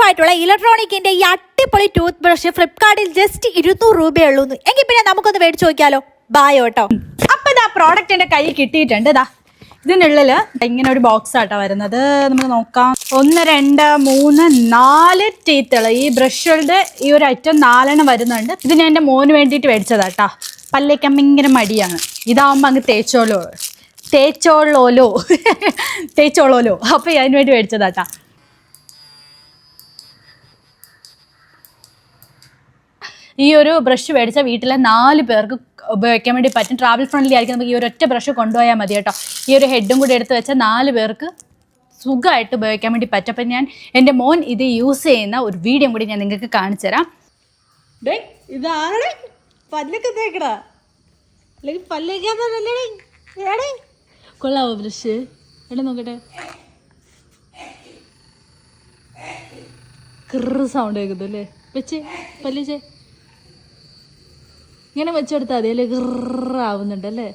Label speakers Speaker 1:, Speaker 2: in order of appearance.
Speaker 1: ആയിട്ടുള്ള ഇലക്ട്രോണിക്കിന്റെ ഈ അടിപൊളി ടൂത്ത് ബ്രഷ് ഫ്ലിപ്കാർട്ടിൽ ജസ്റ്റ് 200 രൂപയുള്ളൂ. എങ്കിൽ പിന്നെ നമുക്കൊന്ന് മേടിച്ചു നോക്കിയാലോ. ബായോ കേട്ടോ. അപ്പൊ ഇതാ പ്രോഡക്റ്റ് എന്റെ കയ്യിൽ കിട്ടിയിട്ടുണ്ട്. ഇതാ ഇതിനുള്ളിൽ ഇങ്ങനെ ഒരു ബോക്സ് ആട്ടോ വരുന്നത്. നമുക്ക് നോക്കാം. 1 2 3 4 ടീത്തുകൾ. ഈ ബ്രഷുകളുടെ ഈ ഒരു ഐറ്റം 4 വരുന്നുണ്ട്. ഇത് ഞാൻ എൻ്റെ മോന് വേണ്ടിയിട്ട് മേടിച്ചതാട്ടാ. പല്ലേക്കാൻ ഭയങ്കര മടിയാണ്. ഇതാവുമ്പോൾ അങ്ങ് തേച്ചോളോ. അപ്പോൾ അതിന് വേണ്ടി മേടിച്ചതാട്ടാ. ഈ ഒരു ബ്രഷ് മേടിച്ചാൽ വീട്ടിലെ 4 പേർക്ക് ഉപയോഗിക്കാൻ വേണ്ടി പറ്റും. ട്രാവൽ ഫ്രണ്ട്ലി ആയിരിക്കും. നമുക്ക് ഈ ഒരു ഒറ്റ ബ്രഷ് കൊണ്ടുപോയാൽ മതി കേട്ടോ. ഈ ഒരു ഹെഡും കൂടി എടുത്ത് വെച്ചാൽ 4 പേർക്ക് സുഖമായിട്ട് ഉപയോഗിക്കാൻ വേണ്ടി പറ്റും. അപ്പം ഞാൻ എൻ്റെ മോൻ ഇത് യൂസ് ചെയ്യുന്ന ഒരു വീഡിയോ കൂടി ഞാൻ നിങ്ങൾക്ക് കാണിച്ചു തരാം. ഇതാണ് പല്ലൊക്കെ തേക്കടാ, അല്ലെങ്കിൽ പല്ലേക്കാന്നല്ലേ. കൊള്ളാവോ ബ്രഷ്? എവിടെ നോക്കട്ടെ. കിറ് സൗണ്ട് കേൾക്കുന്നു അല്ലേ? വെച്ച് പല്ലിച്ചേ ഇങ്ങനെ വെച്ചെടുത്താൽ മതി അല്ലേ? കിറാവുന്നുണ്ടല്ലേ?